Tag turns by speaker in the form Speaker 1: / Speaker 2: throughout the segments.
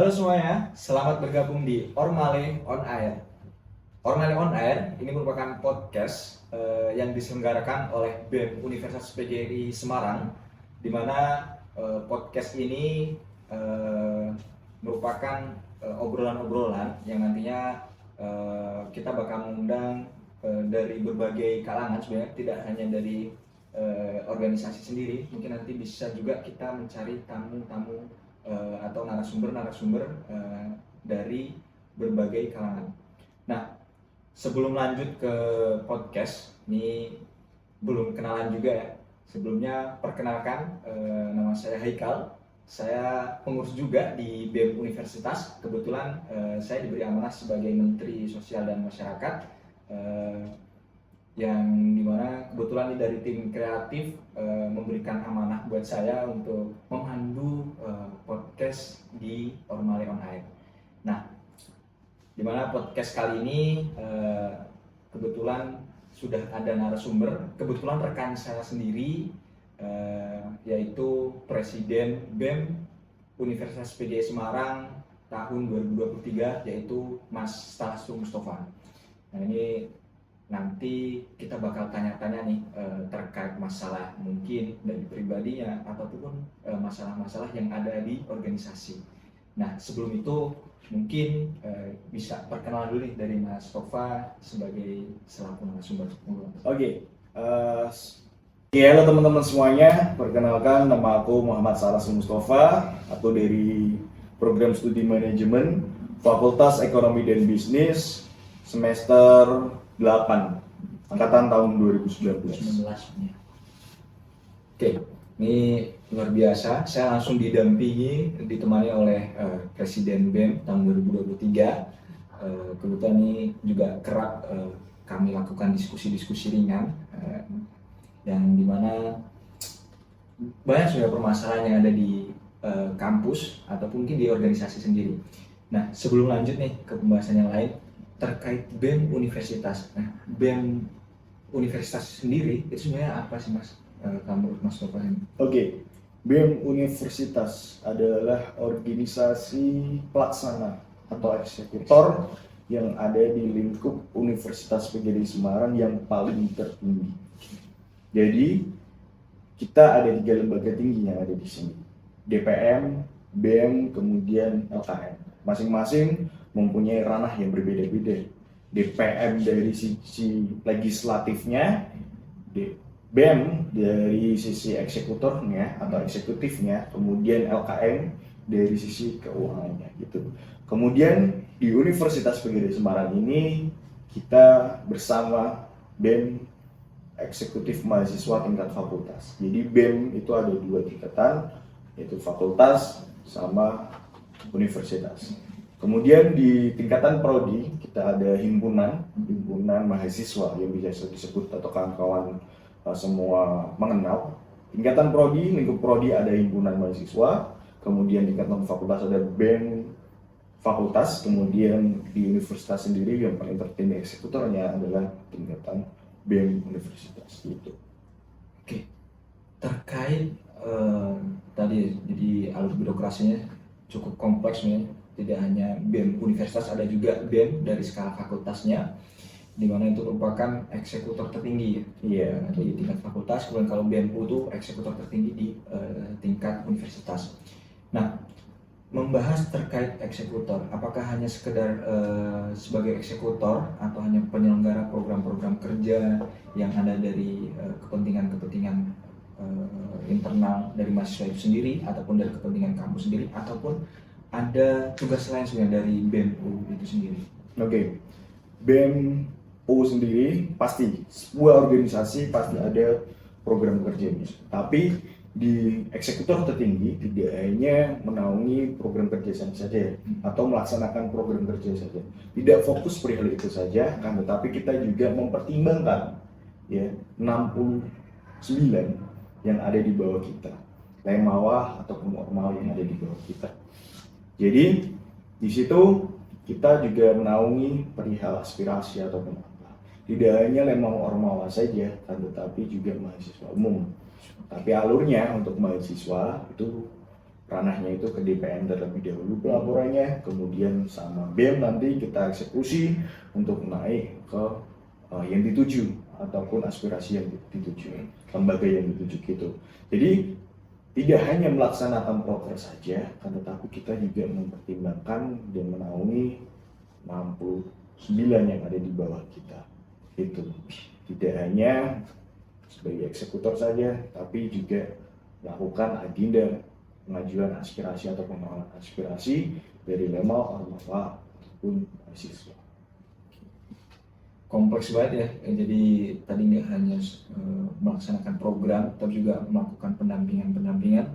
Speaker 1: Halo semuanya, selamat bergabung di Ormale On Air. Ormale On Air ini merupakan podcast yang diselenggarakan oleh BEM Universitas PGRI Semarang, di mana podcast ini merupakan obrolan-obrolan yang nantinya kita bakal mengundang dari berbagai kalangan, sebenarnya tidak hanya dari organisasi sendiri, mungkin nanti bisa juga kita mencari tamu-tamu atau narasumber dari berbagai kalangan. Nah, sebelum lanjut ke podcast, ini belum kenalan juga ya. Sebelumnya perkenalkan, nama saya Haikal. Saya pengurus juga di BEM Universitas. Kebetulan saya diberi amanah sebagai Menteri Sosial dan Masyarakat, yang dimana kebetulan ini dari tim kreatif memberikan amanah buat saya untuk memandu podcast di Ormale On Air. Nah, dimana podcast kali ini kebetulan sudah ada narasumber, kebetulan rekan saya sendiri, yaitu Presiden BEM Universitas PGRI Semarang tahun 2023, yaitu Mas Stasu Mustafa. Nah, ini nanti kita bakal tanya-tanya nih terkait masalah mungkin dari pribadinya ataupun masalah-masalah yang ada di organisasi. Nah, sebelum itu mungkin bisa perkenalan dulu nih dari Mas Tova sebagai selaku narasumber.
Speaker 2: Oke, halo teman-teman semuanya, perkenalkan nama aku Muhammad Stasu Mustafa atau dari Program Studi Manajemen Fakultas Ekonomi dan Bisnis semester 8 angkatan tahun 2019.
Speaker 1: Oke, ini luar biasa. Saya langsung ditemani oleh Presiden BEM tahun 2023. Kebetulan ini juga kerap kami lakukan diskusi-diskusi ringan, yang dimana banyak sebenarnya permasalahan yang ada di kampus ataupun mungkin di organisasi sendiri. Nah, sebelum lanjut nih ke pembahasan yang lain terkait BEM Universitas. Nah, BEM Universitas sendiri itu sebenarnya apa sih Mas? Menurut Mas Tova ini?
Speaker 2: Oke, BEM Universitas adalah organisasi pelaksana atau eksekutor yang ada di lingkup Universitas PGRI Semarang yang paling tertinggi. Jadi kita ada 3 lembaga tinggi yang ada di sini, DPM, BEM, kemudian LKM. Masing-masing mempunyai ranah yang berbeda-beda. DPM dari sisi legislatifnya, BEM dari sisi eksekutornya atau eksekutifnya, kemudian LKM dari sisi keuangannya gitu. Kemudian di Universitas PGRI Semarang ini kita bersama BEM Eksekutif Mahasiswa tingkat fakultas. Jadi BEM itu ada 2 tingkatan, yaitu fakultas sama universitas. Kemudian di tingkatan prodi kita ada himpunan mahasiswa yang bisa disebut atau kawan-kawan semua mengenal. Tingkatan prodi, lingkup prodi ada himpunan mahasiswa, kemudian tingkatan fakultas ada BEM fakultas, kemudian di universitas sendiri yang paling tertinggi eksekutornya adalah tingkatan BEM universitas gitu.
Speaker 1: Oke, terkait tadi jadi alur birokrasinya cukup kompleks nih. Tidak hanya BEM Universitas, ada juga BEM dari skala fakultasnya, di mana itu merupakan eksekutor tertinggi di tingkat fakultas. Kemudian kalau BEMU itu eksekutor tertinggi di tingkat universitas. Nah, membahas terkait eksekutor, apakah hanya sekedar sebagai eksekutor atau hanya penyelenggara program-program kerja yang ada dari kepentingan-kepentingan internal dari mahasiswa itu sendiri ataupun dari kepentingan kampus sendiri, ataupun ada tugas lain sebenarnya dari BEMU itu sendiri?
Speaker 2: Oke, BEMU sendiri pasti sebuah organisasi pasti ada program kerjanya. Tapi di eksekutor tertinggi tidak hanya menaungi program kerja saja atau melaksanakan program kerja saja. Tidak fokus perihal itu saja, kan, tetapi kita juga mempertimbangkan ya 69 yang ada di bawah kita, Lemawah ataupun Ormal yang ada di bawah kita. Jadi di situ kita juga menaungi perihal aspirasi ataupun apa. Tidak hanya Lemawah Ormawa saja, tetapi juga mahasiswa umum. Tapi alurnya untuk mahasiswa itu ranahnya itu ke DPM terlebih dahulu pelaporannya, kemudian sama BEM nanti kita eksekusi untuk naik ke yang dituju ataupun aspirasi yang dituju, lembaga yang dituju gitu. Jadi tidak hanya melaksanakan proker saja, kan tetapi kita juga mempertimbangkan dan menaungi 69 yang ada di bawah kita. Itu tidak hanya sebagai eksekutor saja, tapi juga melakukan agenda pengajuan aspirasi atau penolakan aspirasi dari Lemau, Ormawa, ataupun mahasiswa.
Speaker 1: Kompleks banget ya, jadi tadi nggak hanya melaksanakan program, tapi juga melakukan pendampingan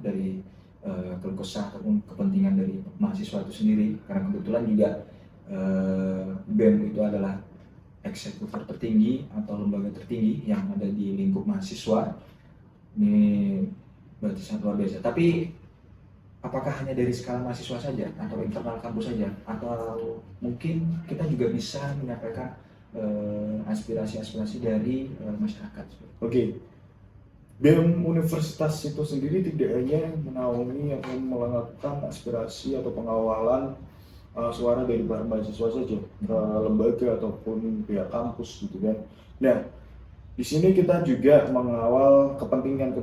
Speaker 1: dari keluh kesah ataupun kepentingan dari mahasiswa itu sendiri. Karena kebetulan juga BEM itu adalah eksekutor tertinggi atau lembaga tertinggi yang ada di lingkup mahasiswa. Ini berarti sangat luar biasa. Tapi apakah hanya dari skala mahasiswa saja atau internal kampus saja, atau mungkin kita juga bisa menyampaikan aspirasi-aspirasi dari masyarakat?
Speaker 2: Oke, BEM Universitas itu sendiri tidak hanya menaungi atau melakukan aspirasi atau pengawalan suara dari para mahasiswa saja ke lembaga ataupun pihak kampus gitu kan. Nah, di sini kita juga mengawal kepentingan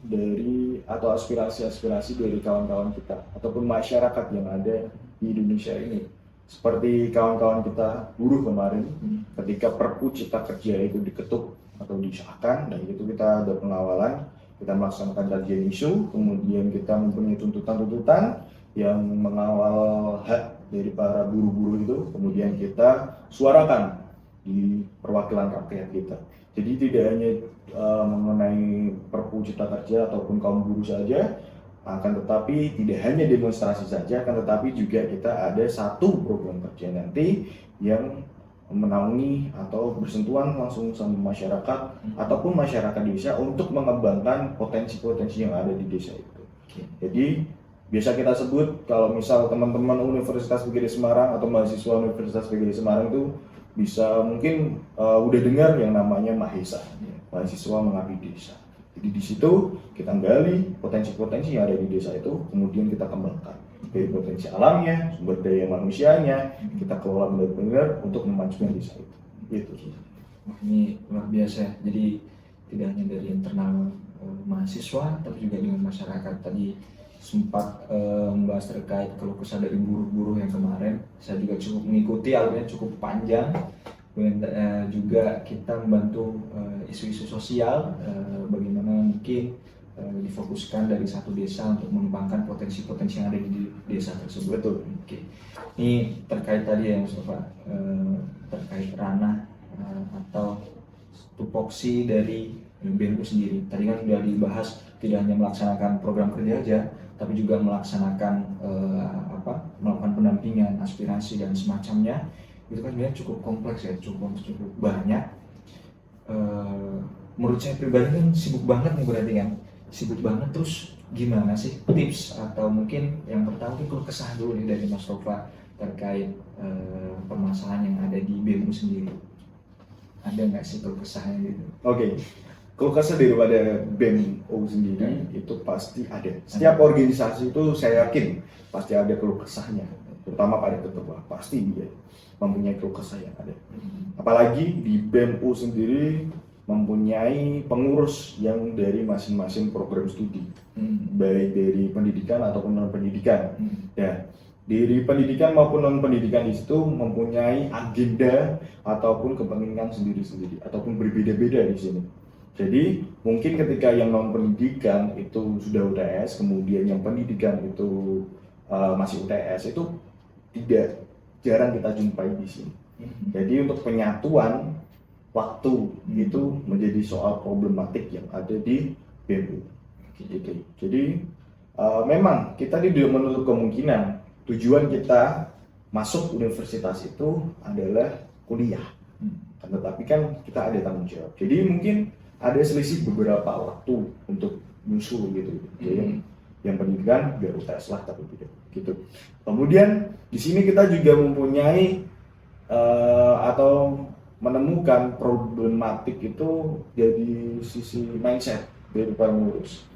Speaker 2: dari atau aspirasi-aspirasi dari kawan-kawan kita ataupun masyarakat yang ada di Indonesia ini. Seperti kawan-kawan kita buruh kemarin ketika Perpu Cipta Kerja itu diketuk atau disahkan, dan itu kita ada pengawalan, kita melaksanakan kajian isu, kemudian kita mempunyai tuntutan-tuntutan yang mengawal hak dari para buruh-buruh itu, kemudian kita suarakan di perwakilan rakyat kita. Jadi tidak hanya mengenai Perpu Cipta Kerja ataupun kaum buruh saja, akan tetapi tidak hanya demonstrasi saja, akan tetapi juga kita ada satu program kerja nanti yang menaungi atau bersentuhan langsung sama masyarakat ataupun masyarakat desa untuk mengembangkan potensi-potensi yang ada di desa itu. Jadi biasa kita sebut kalau misal teman-teman Universitas PGRI Semarang atau mahasiswa Universitas PGRI Semarang itu bisa mungkin udah dengar yang namanya Mahesa, mahasiswa mengabdi desa. Jadi di situ kita gali potensi-potensi yang ada di desa itu, kemudian kita kembangkan dari potensi alamnya, sumber daya manusianya, kita kelola benar-benar untuk memajukan desa itu. Gitu.
Speaker 1: Ini luar biasa. Jadi tidak hanya dari internal mahasiswa, tapi juga dengan masyarakat. Tadi sempat membahas terkait keluh kesah dari buruh-buruh yang kemarin. Saya juga cukup mengikuti, alurnya cukup panjang. Kemudian juga kita membantu isu-isu sosial, bagaimana mungkin difokuskan dari satu desa untuk mengembangkan potensi-potensi yang ada di desa tersebut.
Speaker 2: Betul.
Speaker 1: Oke. Ini terkait tadi ya Mustafa, terkait ranah atau tupoksi dari BEM itu sendiri. Tadi kan sudah dibahas tidak hanya melaksanakan program kerja aja, tapi juga melaksanakan melakukan pendampingan, aspirasi dan semacamnya. Itu kan sebenarnya cukup kompleks ya, cukup banyak. Menurut saya pribadi kan sibuk banget nih, berarti kan sibuk banget. Terus gimana sih tips atau mungkin yang pertama itu keluh kesah dulu nih dari Mas Rova terkait permasalahan yang ada di BEM sendiri? Ada nggak sih keluh kesahnya gitu?
Speaker 2: Oke. Keluh kesah daripada BEM sendiri itu pasti ada. Setiap organisasi itu saya yakin pasti ada keluh kesahnya, terutama pada ketua, pasti dia mempunyai keluh kesah yang ada. Apalagi di BEM sendiri mempunyai pengurus yang dari masing-masing program studi, baik dari pendidikan ataupun non pendidikan. Ya, dari pendidikan maupun non pendidikan di situ mempunyai agenda ataupun kepentingan sendiri-sendiri ataupun berbeda-beda di sini. Jadi mungkin ketika yang non pendidikan itu sudah UTS, kemudian yang pendidikan itu masih UTS, itu tidak jarang kita jumpai di sini. Jadi untuk penyatuan waktu itu menjadi soal problematik yang ada di BEM. Gitu. Jadi memang kita tidak menutup kemungkinan tujuan kita masuk universitas itu adalah kuliah. Tetapi kan kita ada tanggung jawab. Jadi mungkin ada selisih beberapa waktu untuk nyusul gitu. Jadi yang pendidikan biar UTS lah, tapi tidak gitu. Kemudian di sini kita juga mempunyai atau menemukan problematik itu dari sisi mindset dari para pengurus.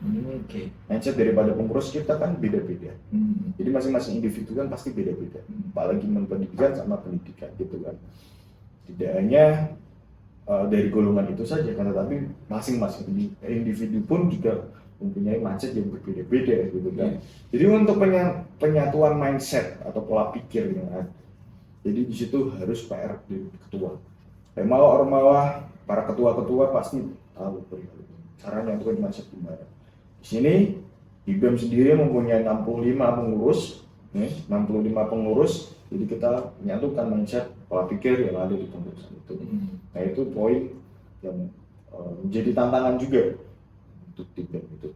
Speaker 1: Oke.
Speaker 2: Mindset daripada pengurus kita kan beda-beda.
Speaker 1: Hmm.
Speaker 2: Jadi masing-masing individu kan pasti beda-beda. Apalagi pendidikan sama pendidikan gitu kan. Tidak hanya dari golongan itu saja, kan, tetapi masing-masing individu pun juga mempunyai mindset yang berbeda-beda gitu kan. Jadi untuk penyatuan mindset atau pola pikir yang ada, jadi di situ harus PR dari ketua. Ormawa Ormawa, para ketua-ketua pasti tahu cara menyatukan mindset gimana. Di sini di BEM sendiri mempunyai 65 pengurus, 65 pengurus. Jadi kita menyatukan mindset pola pikir yang ada di pengurusan itu. Nah itu poin yang menjadi tantangan juga untuk di BEM itu.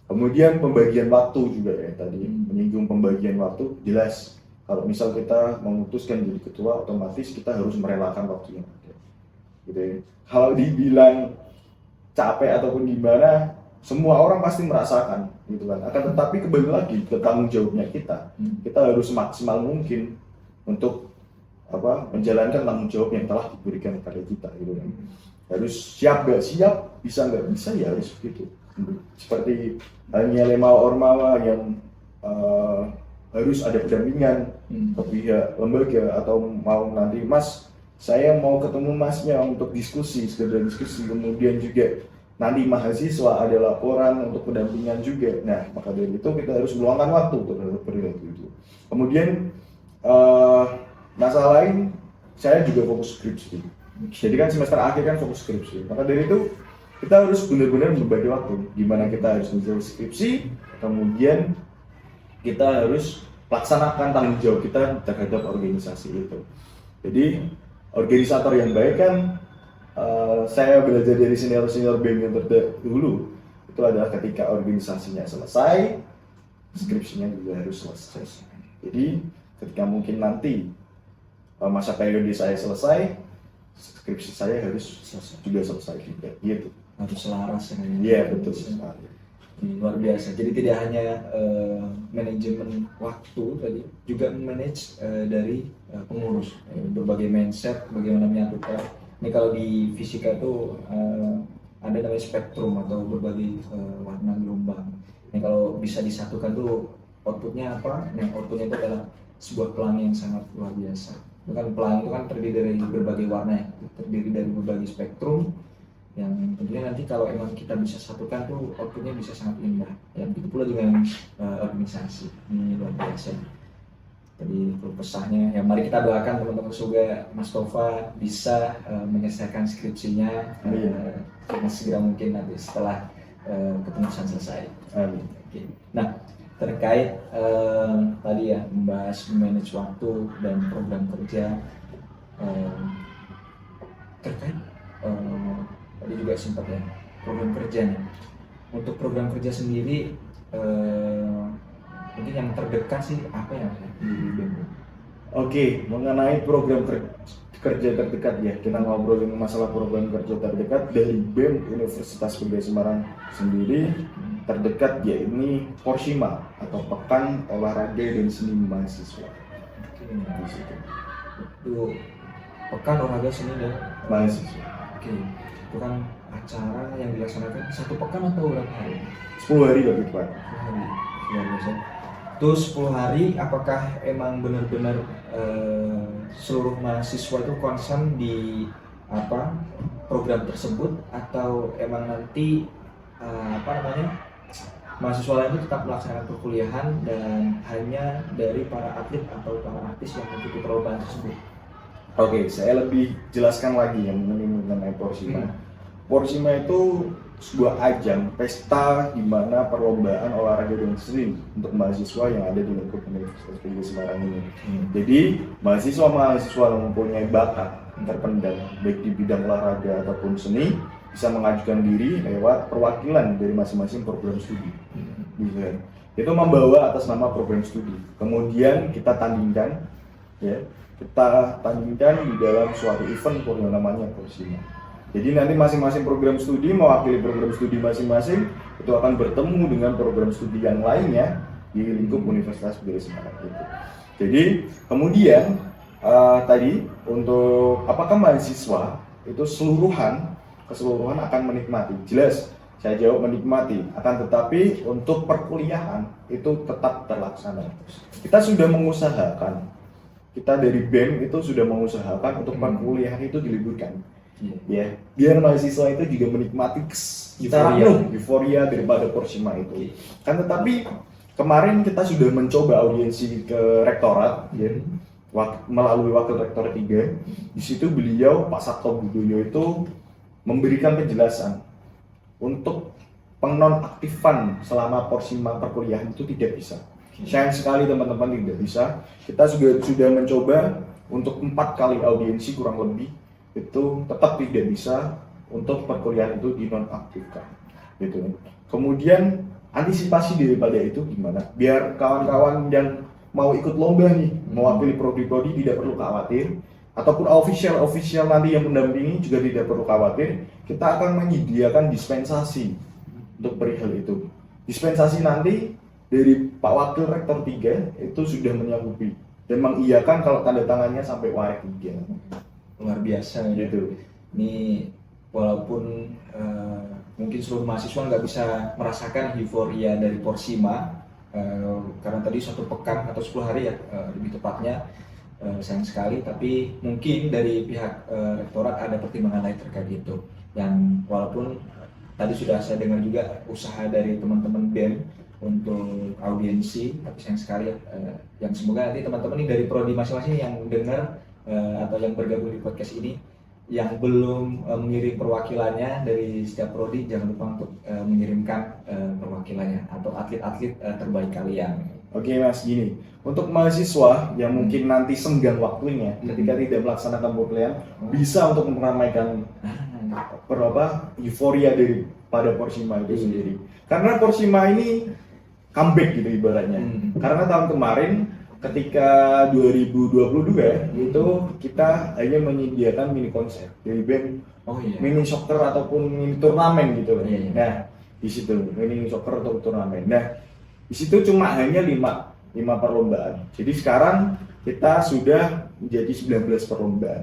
Speaker 2: Kemudian pembagian waktu juga ya, tadi menyinggung pembagian waktu, jelas kalau misal kita memutuskan jadi ketua, otomatis kita harus merelakan waktu yang ada gitu ya. Kalau dibilang capek ataupun gimana, semua orang pasti merasakan gitu kan. Akan tetapi kembali lagi ke tanggung jawabnya kita harus maksimal mungkin untuk menjalankan tanggung jawab yang telah diberikan kepada kita gitu kan. Harus siap nggak siap, bisa nggak bisa, ya harus begitu. Seperti halnya Ormawa yang harus ada pendampingan ke pihak lembaga, atau mau nanti Mas, saya mau ketemu Masnya untuk diskusi, sekedar diskusi, kemudian juga nanti mahasiswa ada laporan untuk pendampingan juga. Nah, maka dari itu kita harus meluangkan waktu terhadap perilaku itu. Kemudian masalah lain, saya juga fokus skripsi. Jadi kan semester akhir kan fokus skripsi. Maka dari itu kita harus benar-benar membagi waktu. Gimana kita harus menjadi skripsi, kemudian kita harus laksanakan tanggung jawab kita terhadap organisasi itu. Jadi organisator yang baik kan, saya belajar dari senior-senior BEM yang terdahulu, itu adalah ketika organisasinya selesai, skripsinya juga harus selesai. Jadi ketika mungkin nanti masa periode saya selesai, skripsi saya harus juga selesai juga gitu.
Speaker 1: Harus selaras ya.
Speaker 2: Iya, betul sekali.
Speaker 1: Luar biasa. Jadi tidak hanya manajemen waktu tadi, juga manage dari pengurus, berbagai mindset, bagaimana menyatukan. Ini kalau di fisika itu ada namanya spektrum atau berbagai warna gelombang. Ini kalau bisa disatukan tuh outputnya apa? Nah, outputnya itu adalah sebuah pelangi yang sangat luar biasa. Bukan pelangi itu kan terdiri dari berbagai warna, terdiri dari berbagai spektrum, yang tentunya nanti kalau emang kita bisa satukan tuh outputnya bisa sangat indah. Yang begitu pula dengan organisasi. Ini luar biasa. Jadi kesahnya, ya mari kita doakan teman-teman, semoga Mas Tova bisa menyelesaikan skripsinya segera mungkin nanti setelah kepengurusan selesai. Oke. Nah, terkait tadi ya membahas manage waktu dan program kerja, terkait tadi juga sempat ya program kerjanya. Untuk program kerja sendiri mungkin yang terdekat sih apa ya di BEM?
Speaker 2: Oke, mengenai program kerja terdekat ya, kita ngobrolin masalah program kerja terdekat dari BEM Universitas Negeri Semarang sendiri. Terdekat ya ini Porsima atau Pekan Olahraga dan Seni Mahasiswa. Di situ.
Speaker 1: Itu Pekan Olahraga Seni dan
Speaker 2: Mahasiswa.
Speaker 1: Oke, itu kan acara yang dilaksanakan satu pekan atau berapa hari?
Speaker 2: 10 hari lebih Pak.
Speaker 1: 10 hari, luar biasa. Itu 10 hari, apakah emang benar-benar seluruh mahasiswa itu konsen di program tersebut, atau emang nanti mahasiswa lain itu tetap melaksanakan perkuliahan dan hanya dari para atlet atau para artis yang mengikuti perlombaan tersebut?
Speaker 2: Oke, saya lebih jelaskan lagi yang mengenai Porsima. Porsima itu sebuah ajang pesta di mana perlombaan olahraga dan seni untuk mahasiswa yang ada di lingkup Universitas Negeri Semarang ini. Jadi mahasiswa-mahasiswa yang mempunyai bakat terpendam baik di bidang olahraga ataupun seni bisa mengajukan diri lewat perwakilan dari masing-masing program studi. Itu membawa atas nama program studi. Kemudian kita tandingkan, ya, kita tandingkan di dalam suatu event yang namanya Porsima. Jadi nanti masing-masing program studi mewakili program studi masing-masing itu akan bertemu dengan program studi yang lainnya di lingkup Universitas Negeri Semarang itu. Jadi kemudian tadi untuk apakah mahasiswa itu keseluruhan akan menikmati, jelas Saya jawab menikmati, akan tetapi untuk perkuliahan itu tetap terlaksana. Kita sudah mengusahakan, kita dari BEM itu sudah mengusahakan untuk perkuliahan itu diliburkan. Ya, biar mahasiswa itu juga menikmati secara penuh euforia daripada Porsima itu. Kan tetapi kemarin kita sudah mencoba audiensi ke rektorat, ya, melalui wakil rektor 3. Di situ beliau Pak Sabto Budoyo itu memberikan penjelasan untuk penonaktifan selama Porsima perkuliahan itu tidak bisa. Sayang sekali teman-teman tidak bisa. Kita sudah mencoba untuk 4 kali audiensi kurang lebih itu tetap tidak bisa untuk perkuliahan itu dinonaktifkan. Gitu. Kemudian antisipasi daripada itu gimana? Biar kawan-kawan yang mau ikut lomba nih, mewakili prodi-prodi tidak perlu khawatir, ataupun official nanti yang mendampingi juga tidak perlu khawatir. Kita akan menyediakan dispensasi untuk perihal itu. Dispensasi nanti dari Pak Wakil Rektor 3 itu sudah menyanggupi dan mengiyakan kalau tanda tangannya sampai Waret 3.
Speaker 1: Luar biasa gitu. Ini walaupun mungkin seluruh mahasiswa nggak bisa merasakan euforia dari Porsima karena tadi 1 pekan atau 10 hari ya lebih tepatnya, sayang sekali, tapi mungkin dari pihak rektorat ada pertimbangan lain terkait itu. Yang walaupun tadi sudah saya dengar juga usaha dari teman-teman BEM untuk audiensi, tapi sayang sekali yang semoga nanti teman-teman ini dari prodi masing-masing yang dengar atau yang bergabung di podcast ini yang belum mengirim perwakilannya dari setiap prodi, jangan lupa untuk mengirimkan perwakilannya atau atlet-atlet terbaik kalian.
Speaker 2: Oke Mas, gini, untuk mahasiswa yang mungkin nanti senggang waktunya ketika tidak melaksanakan perkuliahan, bisa untuk meramaikan euforia daripada Porsima itu sendiri. Karena Porsima ini comeback gitu ibaratnya. Karena tahun kemarin ketika 2022 itu kita hanya menyediakan mini konser dari BEM, mini soccer ataupun mini turnamen gitu. Nah, di situ mini soccer atau turnamen. Nah, di situ cuma hanya 5 perlombaan. Jadi sekarang kita sudah menjadi 19 perlombaan.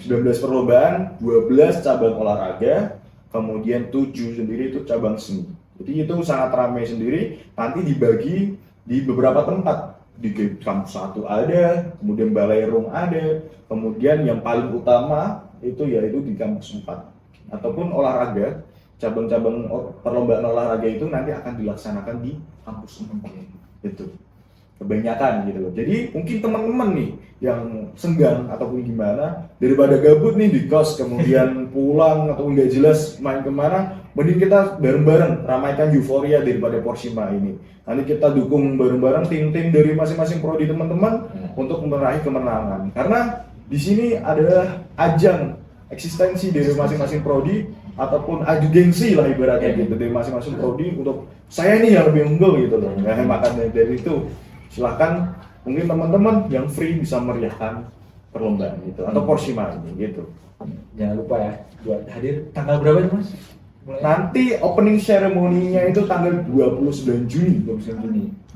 Speaker 2: 19 perlombaan, 12 cabang olahraga, kemudian 7 sendiri itu cabang seni. Jadi itu sangat ramai sendiri, nanti dibagi di beberapa tempat. Di kampus 1 ada, kemudian Balairung ada, kemudian yang paling utama itu yaitu di kampus 4. Ataupun olahraga, cabang-cabang perlombaan olahraga itu nanti akan dilaksanakan di kampus 4. Itu kebanyakan gitu loh. Jadi mungkin teman-teman nih yang senggang ataupun gimana, daripada gabut nih di kos kemudian pulang atau nggak jelas main kemana, mending kita bareng-bareng ramaikan euforia daripada Porsima ini. Nanti kita dukung bareng-bareng tim-tim dari masing-masing prodi teman-teman untuk meraih kemenangan. Karena di sini adalah ajang eksistensi dari masing-masing prodi ataupun adu gengsi lah ibaratnya gitu dari masing-masing prodi untuk saya nih yang lebih unggul gitu loh. Nah, makanya dari itu silahkan mungkin teman-teman yang free bisa meriahkan perlombaan gitu atau Porsima ini gitu.
Speaker 1: Jangan lupa ya buat hadir tanggal berapa itu Mas?
Speaker 2: Nanti opening ceremony-nya itu tanggal 29 Juni.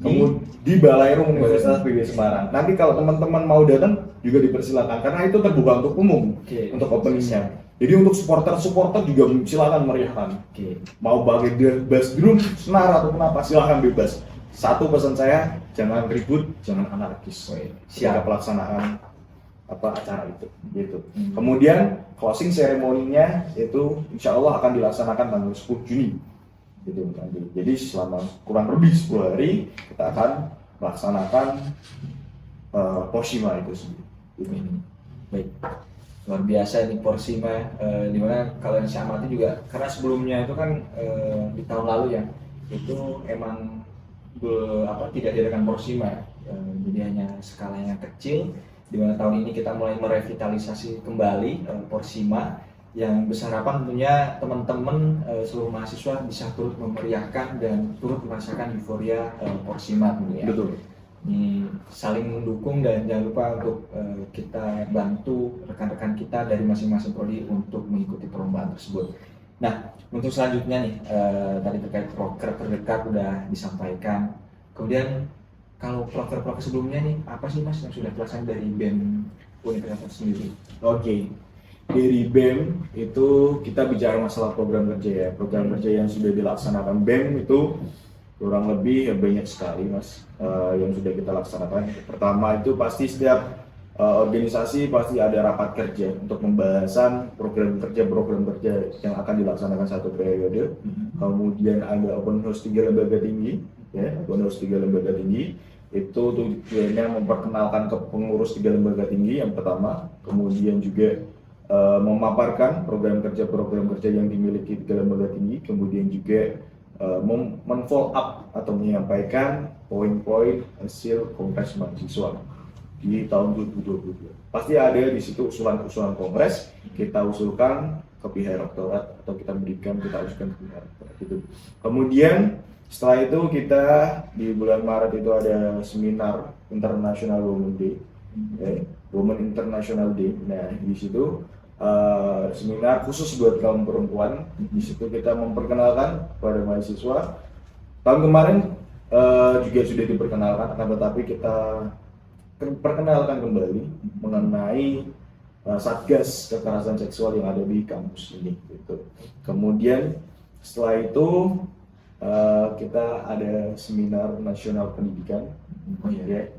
Speaker 2: Kemudian di Balairung Universitas PB Semarang. Nanti kalau teman-teman mau datang juga dipersilakan karena itu terbuka untuk umum untuk openingnya. Jadi untuk supporter juga silakan meriahkan. Mau pakai bass drum, senar atau apa silakan bebas. Satu pesan saya, jangan ribut, jangan anarkis. Siapa pelaksanaan acara itu gitu. Kemudian closing ceremony-nya itu insya Allah akan dilaksanakan tanggal 10 Juni gitu nanti. Jadi selama kurang lebih 10 hari kita akan melaksanakan Porsima itu sendiri.
Speaker 1: Baik, luar biasa ini Porsima, dimana kalau yang saya amati juga karena sebelumnya itu kan di tahun lalu ya itu emang tidak diadakan Porsima, jadi hanya skalanya kecil. Di mana tahun ini kita mulai merevitalisasi kembali Porsima yang besar harapan tentunya teman-teman seluruh mahasiswa bisa turut memeriahkan dan turut merasakan euforia Porsima tentunya.
Speaker 2: Betul.
Speaker 1: Ini saling mendukung dan jangan lupa untuk kita bantu rekan-rekan kita dari masing-masing prodi untuk mengikuti perlombaan tersebut. Nah, untuk selanjutnya nih tadi terkait proker terdekat udah disampaikan. Kemudian kalau proker sebelumnya nih, apa sih Mas yang sudah dilaksanakan dari BEM Universitas sendiri?
Speaker 2: Oke. dari BEM itu kita bicara masalah program kerja ya. Program kerja yang sudah dilaksanakan BEM itu kurang lebih banyak sekali mas yang sudah kita laksanakan. Pertama itu pasti setiap organisasi pasti ada rapat kerja untuk pembahasan program kerja yang akan dilaksanakan satu periode. Kemudian ada open house 3 lembaga tinggi, ya, open house 3 lembaga tinggi itu tujuannya memperkenalkan ke pengurus 3 lembaga tinggi yang pertama, kemudian juga memaparkan program kerja yang dimiliki 3 lembaga tinggi, kemudian juga men-follow up atau menyampaikan poin-poin hasil kongres mahasiswa di tahun 2022. Pasti ada di situ usulan-usulan kongres, kita usulkan ke pihak rektorat atau kita usulkan ke pihak rektorat gitu. Kemudian setelah itu kita di bulan Maret itu ada seminar International Women Day, Women International Day. Nah di situ seminar khusus buat kaum perempuan. Di situ kita memperkenalkan kepada mahasiswa. Tahun kemarin juga sudah diperkenalkan, akan tetapi kita perkenalkan kembali mengenai satgas kekerasan seksual yang ada di kampus ini gitu. Kemudian setelah itu kita ada seminar nasional pendidikan. Ya.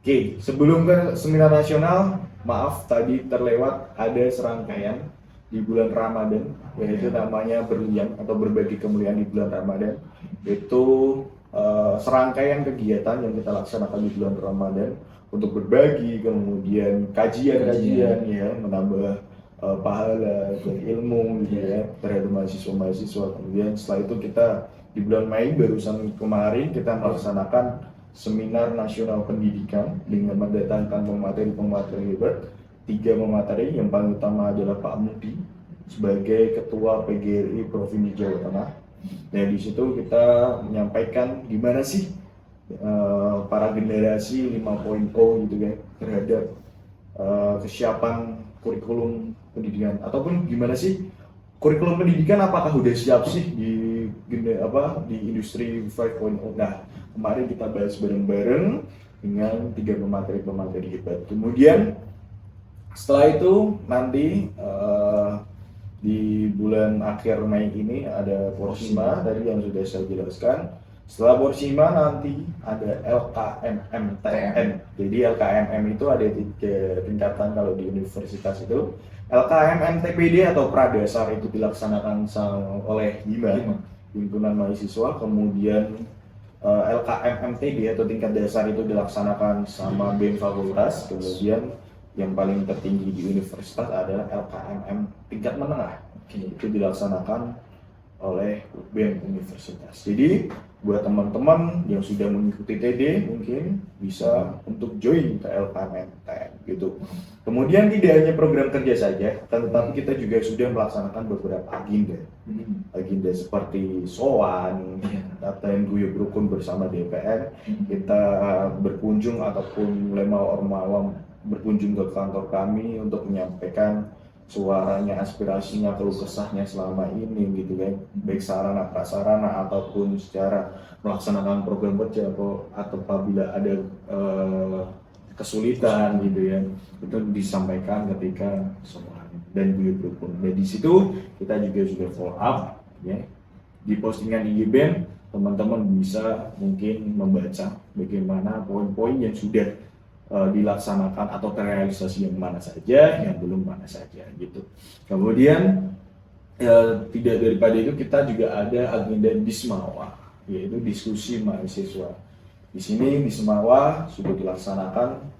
Speaker 2: Oke, sebelum ke seminar nasional, maaf tadi terlewat ada serangkaian di bulan Ramadan, yaitu namanya berlian atau berbagi kemuliaan di bulan Ramadan. Itu serangkaian kegiatan yang kita laksanakan di bulan Ramadan untuk berbagi, kemudian kajian ya, menambah pahala dan ilmu gitu ya terhadap mahasiswa. Kemudian setelah itu kita di bulan Mei barusan kemarin kita melaksanakan seminar nasional pendidikan dengan mendatangkan pemateri hebat, 3 pemateri. Yang paling utama adalah Pak Mudi sebagai Ketua PGRI Provinsi Jawa Tengah. Dan di situ kita menyampaikan gimana sih para generasi 5.0 gitu kan terhadap kesiapan kurikulum pendidikan, ataupun gimana sih kurikulum pendidikan apakah udah siap sih di industri 5.0. Nah kemarin kita bahas bareng-bareng dengan 3 pemateri hebat. Kemudian setelah itu nanti di bulan akhir Mei ini ada Porsima tadi yang sudah saya jelaskan. Setelah Porsima nanti ada LKMMTN. Jadi LKMM itu ada 3 tingkatan kalau di universitas itu. LKMM-TPD atau Pradasar itu dilaksanakan oleh himpunan mahasiswa. Kemudian LKMM-TD atau tingkat dasar itu dilaksanakan sama BEM fakultas. Kemudian yang paling tertinggi di universitas adalah LKMM tingkat menengah. Itu dilaksanakan oleh BEM universitas. Jadi buat teman-teman yang sudah mengikuti TD mungkin bisa untuk join ke LKMM gitu. Kemudian tidak hanya program kerja saja, tetapi kita juga sudah melaksanakan beberapa agenda seperti SOAN, latihan guyub rukun bersama DPR. Kita berkunjung ataupun ormawa berkunjung ke kantor kami untuk menyampaikan suaranya, aspirasinya, keluh kesahnya selama ini gitu kan, baik sarana prasarana ataupun secara melaksanakan program kerja atau apabila ada kesulitan gitu ya, itu disampaikan ketika soal dan guyub rukun. Dan di situ kita juga sudah follow up ya di postingan IG BEM, teman-teman bisa mungkin membaca bagaimana poin-poin yang sudah dilaksanakan atau terrealisasi yang mana saja, yang belum mana saja gitu. Kemudian tidak daripada itu kita juga ada agenda Dismawa, yaitu diskusi mahasiswa. Di sini di Semawa sudah dilaksanakan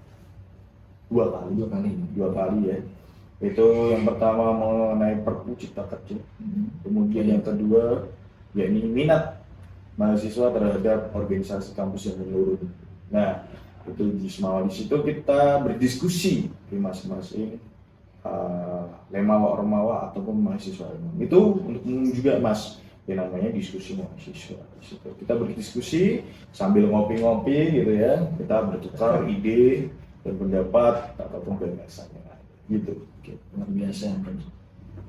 Speaker 2: 2 kali ya. Itu yang pertama mengenai Perpu Cipta Kerja, kemudian yang kedua yakni minat mahasiswa terhadap organisasi kampus yang menurun. Nah itu di Semawa, di situ kita berdiskusi di masing-masing lemawa ormawa ataupun mahasiswa. Itu untuk juga mas yang namanya diskusi mahasiswa. Di situ kita berdiskusi sambil ngopi-ngopi gitu ya, kita bertukar ide dan pendapat ataupun gagasan yang ada gitu.
Speaker 1: Luar biasa.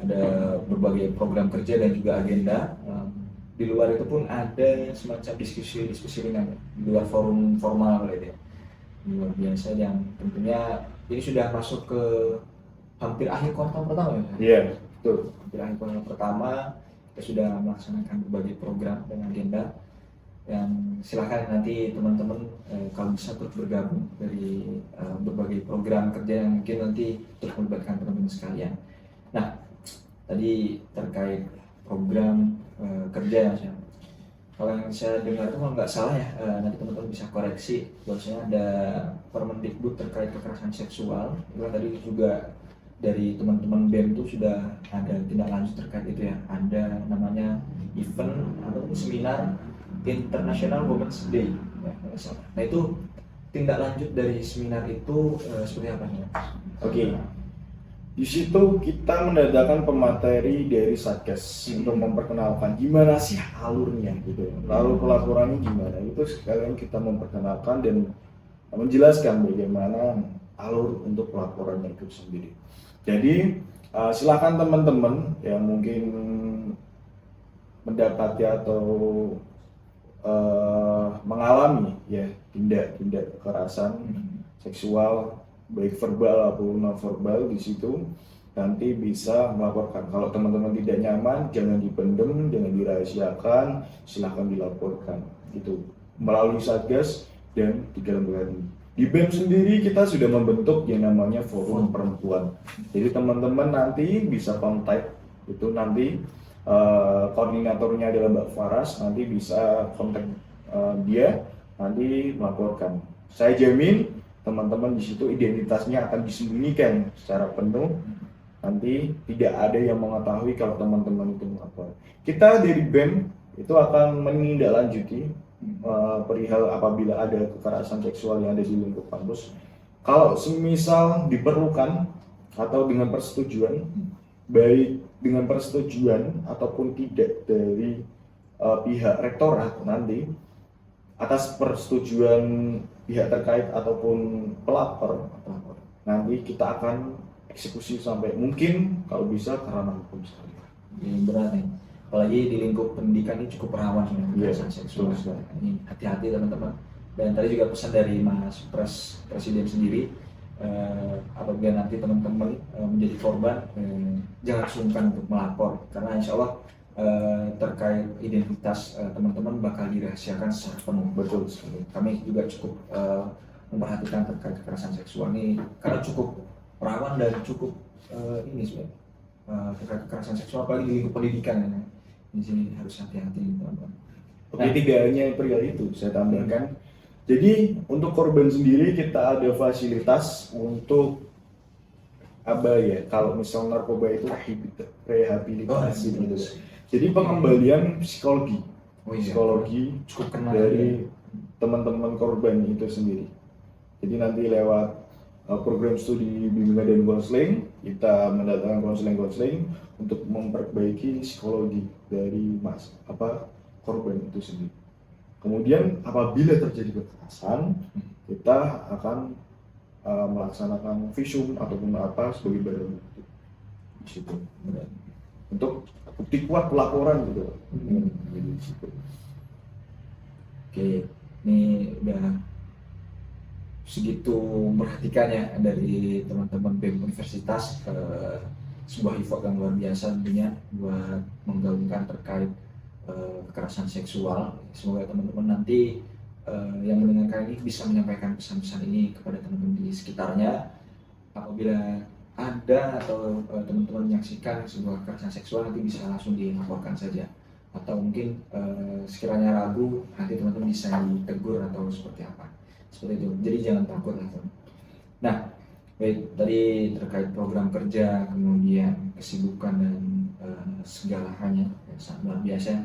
Speaker 1: Ada berbagai program kerja dan juga agenda. Di luar itu pun ada semacam diskusi ringan di luar forum formal gitu ya. Luar biasa, yang tentunya ini sudah masuk ke hampir akhir kuartal pertama ya.
Speaker 2: Iya, betul.
Speaker 1: Hampir akhir kuartal pertama kita sudah melaksanakan berbagai program dan agenda. Yang silakan nanti teman-teman kalau bisa turut bergabung dari berbagai program kerja yang mungkin nanti turut melibatkan teman-teman sekalian. Nah, tadi terkait program kerja ya, Mas, ya. Kalau yang saya dengar itu kalau nggak salah ya, nanti teman-teman bisa koreksi, bahwasanya ada Permendikbud terkait kekerasan seksual. Itu kan tadi juga dari teman-teman BEM itu sudah ada tindak lanjut terkait itu ya. Ada namanya event atau seminar International Women's Day ya, kalau nggak salah. Nah itu tindak lanjut dari seminar itu seperti apa nih?
Speaker 2: Oke. Di situ kita mendatangkan pemateri dari Satgas untuk memperkenalkan gimana sih alurnya gitu. Lalu pelaporannya gimana? Itu sekalian kita memperkenalkan dan menjelaskan bagaimana alur untuk pelaporannya itu sendiri. Jadi silakan teman-teman yang mungkin mendapati atau mengalami ya tindak kekerasan seksual baik verbal ataupun non verbal, di situ nanti bisa melaporkan. Kalau teman-teman tidak nyaman, jangan dipendem, jangan dirahasiakan, silahkan dilaporkan gitu melalui Satgas dan 3 lembaga ini. Di BEM sendiri kita sudah membentuk yang namanya forum perempuan. Jadi teman-teman nanti bisa kontak itu nanti koordinatornya adalah Mbak Faras, nanti bisa kontak dia, nanti melaporkan. Saya jamin teman-teman di situ identitasnya akan disembunyikan secara penuh. Nanti tidak ada yang mengetahui kalau teman-teman itu melapor. Kita dari BEM itu akan menindaklanjuti perihal apabila ada kekerasan seksual yang ada di lingkup kampus. Kalau semisal diperlukan atau dengan persetujuan, baik dengan persetujuan ataupun tidak dari pihak rektorat, nanti atas persetujuan pihak terkait ataupun pelapor, nanti kita akan eksekusi sampai mungkin kalau bisa ke ranah hukum sekali.
Speaker 1: Ini berat nih, apalagi di lingkup pendidikan ini cukup rawan sebenarnya kekerasan seksual. Ini hati-hati teman-teman. Dan tadi juga pesan dari Mas Presiden sendiri, apabila nanti teman-teman menjadi korban, jangan sungkan untuk melapor, karena insya Allah terkait identitas teman-teman bakal dirahasiakan secara penuh.
Speaker 2: Betul sekali.
Speaker 1: Kami juga cukup memperhatikan terkait kekerasan seksual ini karena cukup rawan dan cukup ini sebenarnya terkait kekerasan seksual, apalagi di lingkup pendidikan ya. Di sini harus hati-hati teman-teman.
Speaker 2: Oke, tidak hanya perihal itu, saya tambahkan. Jadi untuk korban sendiri kita ada fasilitas untuk apa ya? Kalau misal narkoba itu rehabilitasi gitu. Jadi pengembalian psikologi, psikologi
Speaker 1: cukup kenal
Speaker 2: dari teman-teman korban itu sendiri. Jadi nanti lewat program studi bimbingan dan konseling, kita mendatangkan konseling untuk memperbaiki psikologi dari korban itu sendiri. Kemudian apabila terjadi kekerasan, kita akan melaksanakan visum ataupun apa sebagai barang bukti di situ. Untuk bukti kuat pelaporan gitu. Jadi di situ.
Speaker 1: Oke, ini udah segitu perhatikannya dari teman-teman BEM Universitas, sebuah effort yang luar biasa tentunya buat menggaungkan terkait kekerasan seksual. Semoga teman-teman nanti yang mendengarkan ini bisa menyampaikan pesan-pesan ini kepada teman-teman di sekitarnya. Apabila ada atau teman-teman menyaksikan sebuah kekerasan seksual, nanti bisa langsung dilaporkan saja. Atau mungkin sekiranya ragu, nanti teman-teman bisa ditegur atau seperti apa. Seperti itu. Jadi jangan takut lah. Nah, baik, tadi terkait program kerja, kemudian kesibukan dan segala halnya sangat luar biasa,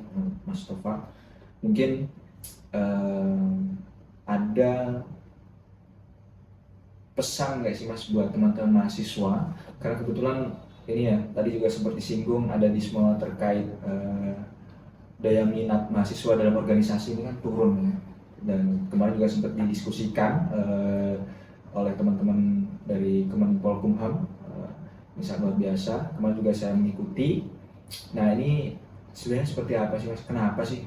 Speaker 1: Mas Tova. Mungkin ada pesan nggak sih Mas buat teman-teman mahasiswa? Karena kebetulan ini ya, tadi juga sempat disinggung ada di semua terkait daya minat mahasiswa dalam organisasi ini kan turun ya. Dan kemarin juga sempat didiskusikan oleh teman-teman dari Kemenpolkumham, ini sangat luar biasa. Kemarin juga saya mengikuti. Nah ini sebenarnya seperti apa sih Mas? Kenapa sih?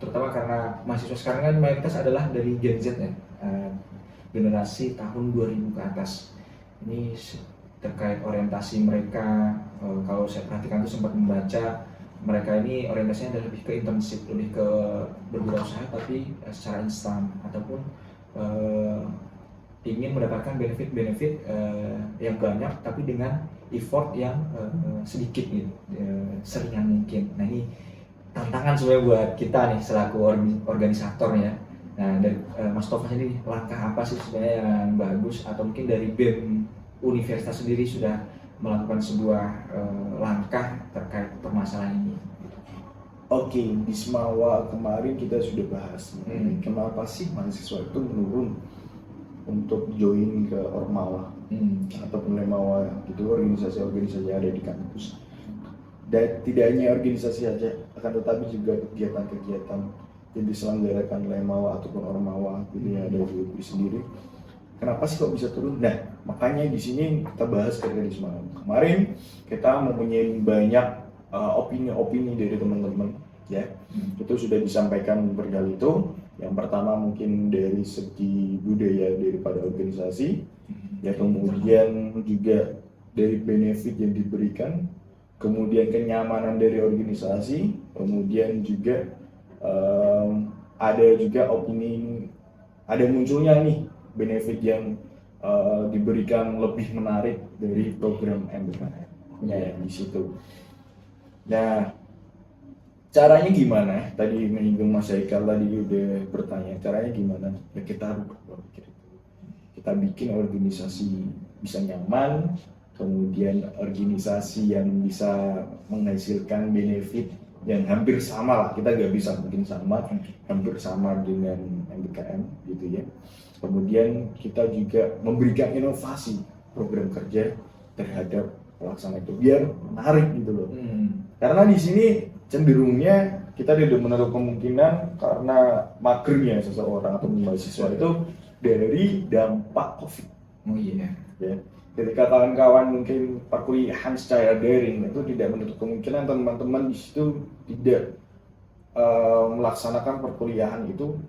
Speaker 1: Terutama karena mahasiswa sekarang kan mayoritas adalah dari Gen Z ya, generasi tahun 2000 ke atas. Ini terkait orientasi mereka. Kalau saya perhatikan tuh sempat membaca mereka ini orientasinya adalah lebih ke internship, lebih ke berwirausaha tapi secara instan, ataupun ingin mendapatkan benefit-benefit yang banyak tapi dengan effort yang sedikit gitu, seringan mungkin. Nah ini tantangan sebenarnya buat kita nih selaku organisator ya. Nah dari Mas Tova sendiri, langkah apa sih sebenarnya yang bagus, atau mungkin dari BEM Universitas sendiri sudah melakukan sebuah langkah terkait permasalahan ini?
Speaker 2: Oke, di Semawa kemarin kita sudah bahas kenapa sih mahasiswa itu menurun untuk join ke Ormawa ataupun Lemawa, gitu, organisasi-organisasi yang ada di kampus. Dan tidak hanya organisasi saja, akan tetapi juga kegiatan-kegiatan yang diselenggarakan Lemawa ataupun Ormawa gitu yang ada di UPI sendiri. Kenapa sih kok bisa turun? Nah, makanya di sini kita bahas ketika di Semarang. Kemarin kita mempunyai banyak opini-opini dari teman-teman, ya. Itu sudah disampaikan berkali itu. Yang pertama mungkin dari segi budaya daripada organisasi, ya, kemudian juga dari benefit yang diberikan, kemudian kenyamanan dari organisasi, kemudian juga ada juga opini, ada munculnya nih benefit yang diberikan lebih menarik dari program MBKM ya di situ. Nah, caranya gimana? Tadi menyinggung Mas Haikal tadi udah bertanya, caranya gimana? Ya kita rubah pola pikir. Kita bikin organisasi bisa nyaman, kemudian organisasi yang bisa menghasilkan benefit yang hampir sama lah, kita nggak bisa mungkin sama, hampir sama dengan MBKM gitu ya. Kemudian kita juga memberikan inovasi program kerja terhadap pelaksana itu biar menarik gitu loh. Karena di sini cenderungnya kita tidak menaruh kemungkinan karena magernya seseorang atau mahasiswa itu dari dampak COVID.
Speaker 1: Oh iya.
Speaker 2: Ya. Ketika kawan-kawan mungkin perkuliahan secara daring, itu tidak menutup kemungkinan teman-teman di situ tidak melaksanakan perkuliahan itu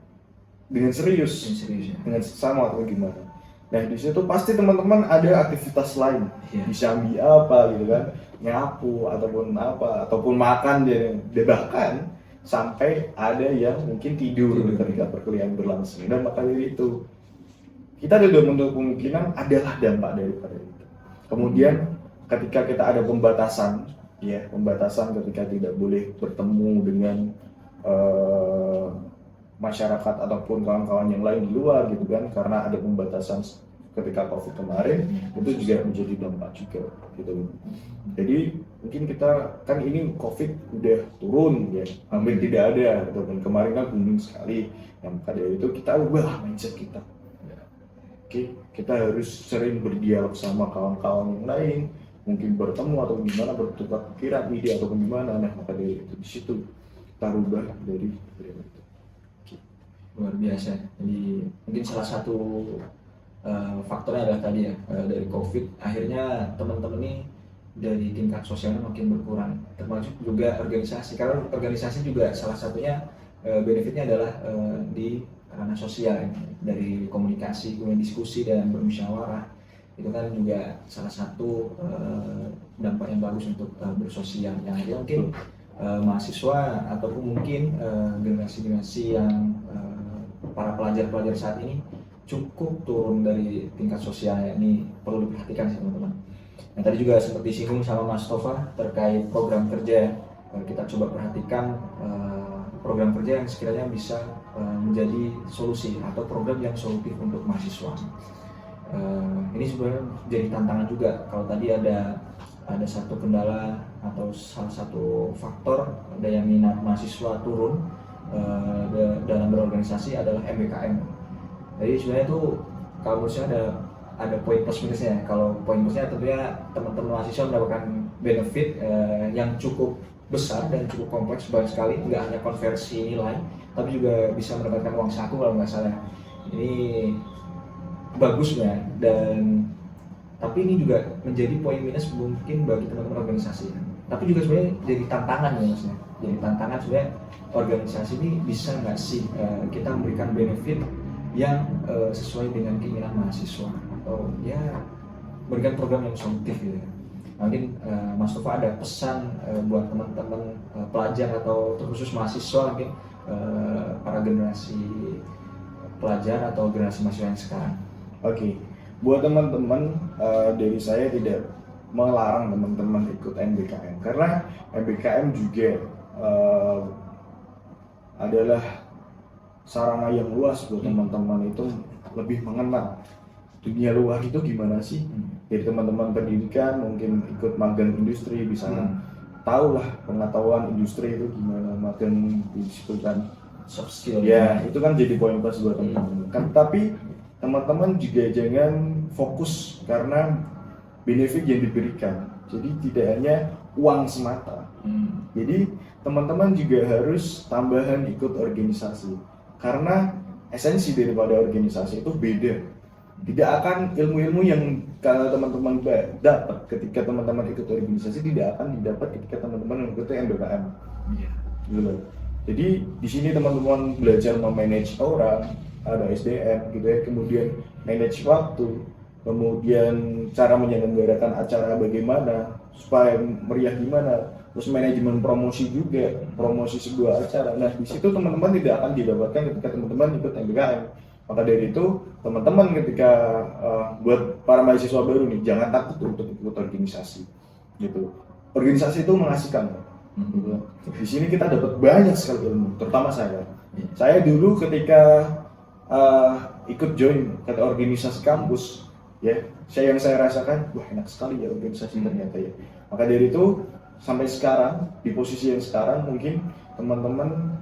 Speaker 2: dengan serius
Speaker 1: ya.
Speaker 2: Dengan seksama atau gimana. Nah di situ pasti teman-teman ada aktivitas lain, bisa ambil apa gitu kan, nyapu ataupun apa, ataupun makan dan bahkan sampai ada yang mungkin tidur ketika perkuliahan berlangsung. Dan maka dari itu kita tidak menutup kemungkinan adalah dampak daripada itu. Kemudian ketika kita ada pembatasan, ya pembatasan ketika tidak boleh bertemu dengan masyarakat ataupun kawan-kawan yang lain di luar gitu kan, karena ada pembatasan ketika COVID kemarin, itu juga menjadi dampak juga gitu. Jadi mungkin kita kan ini COVID udah turun ya, hampir tidak ada gitu kan, kemarin kan booming sekali. Yang pada itu kita ubah mindset kita. Oke, kita harus sering berdialog sama kawan-kawan yang lain, mungkin bertemu atau gimana, bertukar pikiran, ide atau gimana. Nah maka dari itu di situ kita rubah dari itu.
Speaker 1: Luar biasa. Jadi mungkin salah satu faktornya adalah tadi ya, dari COVID akhirnya teman-teman ini dari tingkat sosialnya makin berkurang, termasuk juga organisasi, karena organisasi juga salah satunya benefitnya adalah di ranah sosial ya. Dari komunikasi, kemudian diskusi dan bermusyawarah, itu kan juga salah satu dampak yang bagus untuk bersosial. Yang akhirnya mungkin mahasiswa ataupun mungkin generasi-generasi yang para pelajar-pelajar saat ini cukup turun dari tingkat sosialnya. Ini perlu diperhatikan sih teman-teman. Nah tadi juga seperti disinggung sama Mas Tova terkait program kerja, kita coba perhatikan program kerja yang sekiranya bisa menjadi solusi atau program yang solutif untuk mahasiswa. Ini sebenarnya jadi tantangan juga. Kalau tadi ada satu kendala atau salah satu faktor daya minat mahasiswa turun dalam berorganisasi adalah MBKM. Jadi sebenarnya itu kalau menurut saya ada poin plus minusnya. Kalau poin plusnya tentunya teman-teman mahasiswa mendapatkan benefit yang cukup besar dan cukup kompleks, banyak sekali, tidak hanya konversi nilai, tapi juga bisa mendapatkan uang saku kalau nggak salah. Ini bagusnya, dan tapi ini juga menjadi poin minus mungkin bagi teman-teman organisasi. Tapi juga sebenarnya jadi tantangan ya maksudnya. Jadi tantangan sebenarnya organisasi ini bisa nggak sih kita memberikan benefit yang sesuai dengan keinginan mahasiswa, atau ya memberikan program yang solutif gitu ya. Mungkin Mas Tova ada pesan buat teman-teman pelajar atau terkhusus mahasiswa mungkin para generasi pelajar atau generasi mahasiswa yang sekarang.
Speaker 2: Oke, buat teman-teman dari saya tidak melarang teman-teman ikut MBKM karena MBKM juga adalah sarana yang luas buat teman-teman itu lebih mengenal dunia luar itu gimana sih. Dari teman-teman pendidikan mungkin ikut magang industri bisa tahu lah pengetahuan industri itu gimana, magang disebutkan
Speaker 1: Soft skill
Speaker 2: ya itu kan jadi poin plus buat teman-teman kan. Tapi teman-teman juga jangan fokus karena benefit yang diberikan, jadi tidak hanya uang semata. Jadi teman-teman juga harus tambahan ikut organisasi karena esensi daripada organisasi itu beda. Tidak akan ilmu-ilmu yang kalau teman-teman dapat ketika teman-teman ikut organisasi tidak akan didapat ketika teman-teman mengikuti MBKM. Gitu. Jadi di sini teman-teman belajar memanage orang, ada SDM gitu ya, kemudian manage waktu, kemudian cara menyelenggarakan acara bagaimana supaya meriah gimana, terus manajemen promosi juga, promosi sebuah acara. Nah di situ teman-teman tidak akan didapatkan ketika teman-teman ikut MBKM. Maka dari itu teman-teman ketika buat para mahasiswa baru nih jangan takut untuk ikut organisasi gitu. Organisasi itu mengasihkan. Gitu. Di sini kita dapat banyak sekali ilmu, terutama saya. Saya dulu ketika ikut join ke organisasi kampus, ya, yang saya rasakan, wah enak sekali ya organisasi ternyata ya. Maka dari itu sampai sekarang di posisi yang sekarang mungkin teman-teman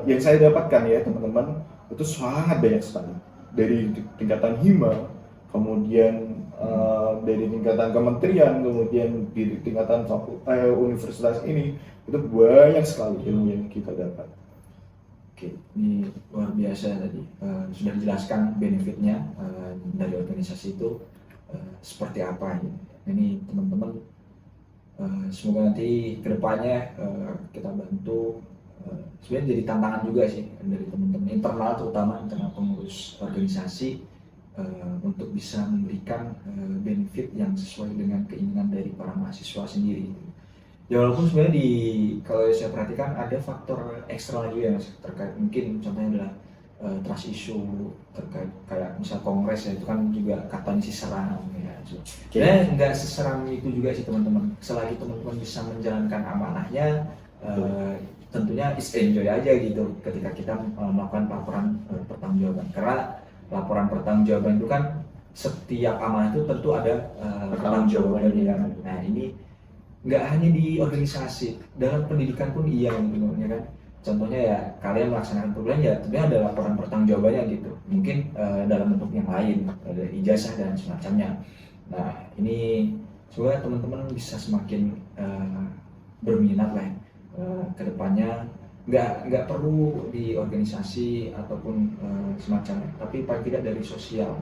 Speaker 2: yang saya dapatkan ya teman-teman itu sangat banyak sekali dari tingkatan hima, kemudian dari tingkatan kementerian, kemudian di tingkatan universitas ini itu banyak sekali ilmu yang kita dapat.
Speaker 1: Oke, ini luar biasa tadi sudah dijelaskan benefitnya dari organisasi itu seperti apa ya. Ini teman-teman semoga nanti kedepannya kita bantu. Sebenarnya jadi tantangan juga sih dari teman-teman internal, terutama internal pengurus organisasi untuk bisa memberikan benefit yang sesuai dengan keinginan dari para mahasiswa sendiri. Ya walaupun sebenarnya kalau saya perhatikan ada faktor eksternal juga ya, terkait mungkin contohnya adalah trust issue terkait kayak misal kongres ya, itu kan juga katanya sih seram ya. Sebenarnya nggak seseram itu juga sih teman-teman, selagi teman-teman bisa menjalankan amanahnya tentunya is enjoy aja gitu ketika kita melakukan laporan pertanggungjawaban, karena laporan pertanggungjawaban itu kan setiap amanah itu tentu ada pertanggungjawabannya. Nah ini nggak hanya di organisasi, dalam pendidikan pun iya gitu ya kan. Contohnya ya kalian melaksanakan program ya tentunya ada laporan pertanggungjawabannya gitu, mungkin dalam bentuk yang lain, ada ijazah dan semacamnya. Nah ini semoga teman-teman bisa semakin berminat lah kedepannya, nggak perlu di organisasi ataupun semacamnya, tapi paling tidak dari sosial,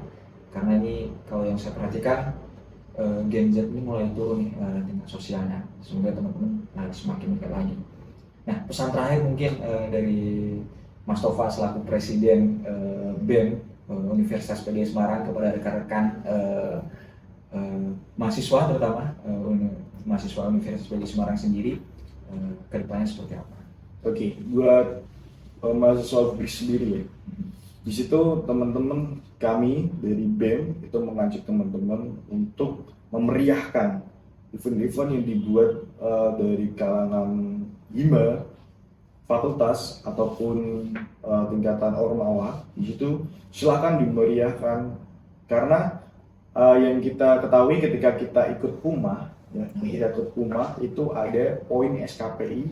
Speaker 1: karena ini kalau yang saya perhatikan Gen Z ini mulai turun nih tingkat sosialnya. Semoga teman-teman semakin dekat lagi. Nah pesan terakhir mungkin dari Mas Tova selaku Presiden BEM Universitas PGRI Semarang kepada rekan-rekan mahasiswa, terutama mahasiswa Universitas PGRI Semarang sendiri, kedepannya seperti apa?
Speaker 2: Oke, buat mahasiswa BRI sendiri ya, di situ teman-teman kami dari BEM itu mengajak teman-teman untuk memeriahkan event-event yang dibuat dari kalangan hima, fakultas ataupun tingkatan ormawa. Di situ silakan dimeriahkan karena yang kita ketahui ketika kita ikut PUMA ya, ketika ikut PUMA itu ada poin SKPI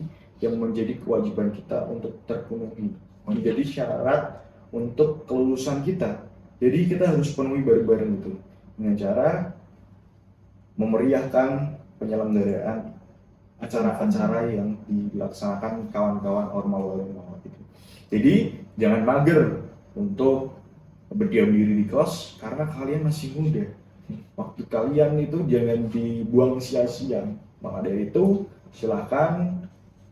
Speaker 2: yang menjadi kewajiban kita untuk terpenuhi, menjadi syarat untuk kelulusan kita. Jadi kita harus penuhi bareng-bareng itu dengan cara memeriahkan penyelenggaraan acara-acara yang dilaksanakan kawan-kawan ormawa itu. Jadi jangan mager untuk berdiam diri di kelas karena kalian masih muda. Waktu kalian itu jangan dibuang sia-sia. Maka dari itu silahkan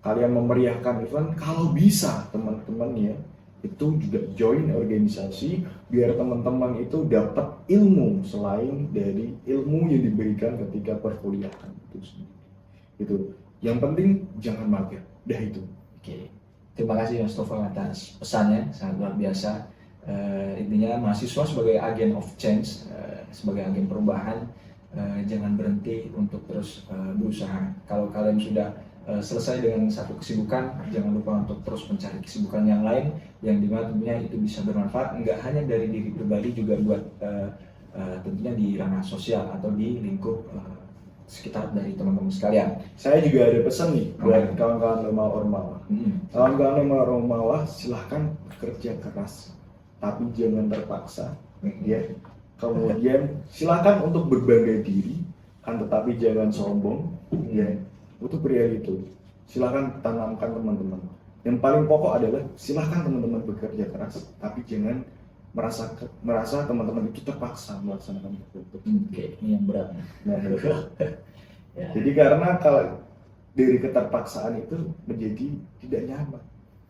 Speaker 2: kalian memeriahkan event kalau bisa teman-teman ya. itu juga join organisasi biar teman-teman itu dapat ilmu selain dari ilmu yang diberikan ketika perkuliahan itu sendiri. Itu yang penting jangan mager, dah itu.
Speaker 1: Oke, terima kasih Mas Toval atas pesannya, sangat luar biasa. Intinya mahasiswa sebagai agen of change, sebagai agen perubahan, jangan berhenti untuk terus berusaha. Kalau kalian sudah selesai dengan satu kesibukan, jangan lupa untuk terus mencari kesibukan yang lain, yang dimana tentunya itu bisa bermanfaat, nggak hanya dari diri pribadi, juga buat tentunya di ranah sosial atau di lingkup sekitar dari teman-teman sekalian.
Speaker 2: Saya juga ada pesan nih buat kawan-kawan Ormawa. Kawan-kawan Ormawa silahkan bekerja keras, tapi jangan terpaksa. Ya. Kemudian silahkan untuk berbangga diri, kan tetapi jangan sombong. Ya. Itu pria itu. Silahkan tanamkan teman-teman. Yang paling pokok adalah silahkan teman-teman bekerja keras, tapi jangan merasa teman-teman itu terpaksa melaksanakan itu.
Speaker 1: Oke, ini yang berat.
Speaker 2: Nah, betul.
Speaker 1: Ya.
Speaker 2: Jadi karena kalau dari keterpaksaan itu menjadi tidak nyaman.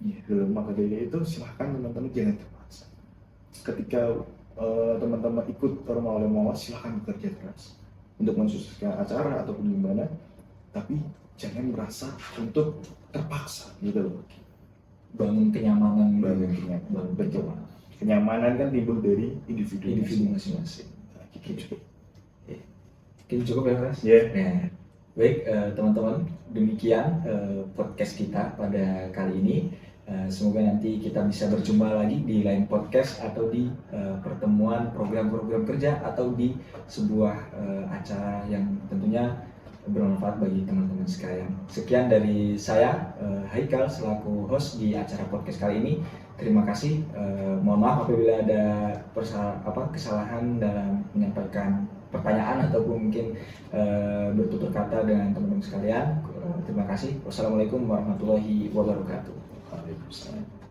Speaker 1: Ya.
Speaker 2: Maka dari itu silahkan teman-teman jangan terpaksa. Ketika teman-teman ikut Ormawa, silahkan bekerja keras untuk mensukseskan acara ataupun gimana, tapi jangan merasa untuk terpaksa gitu loh.
Speaker 1: Bangun kenyamanan,
Speaker 2: Betul. Kenyamanan kan timbul dari individu
Speaker 1: masing-masing.
Speaker 2: Gitu.
Speaker 1: Mungkin cukup ya Mas?
Speaker 2: Ya.
Speaker 1: Ya. Baik teman-teman, demikian podcast kita pada kali ini. Semoga nanti kita bisa berjumpa lagi di lain podcast atau di pertemuan program-program kerja atau di sebuah acara yang tentunya bermanfaat bagi teman-teman sekalian. Sekian dari saya, Haikal, selaku host di acara podcast kali ini. Terima kasih. Mohon maaf apabila ada kesalahan dalam menyampaikan pertanyaan ataupun mungkin bertutur kata dengan teman-teman sekalian. Terima kasih. Wassalamualaikum warahmatullahi wabarakatuh.
Speaker 2: Waalaikumsalam.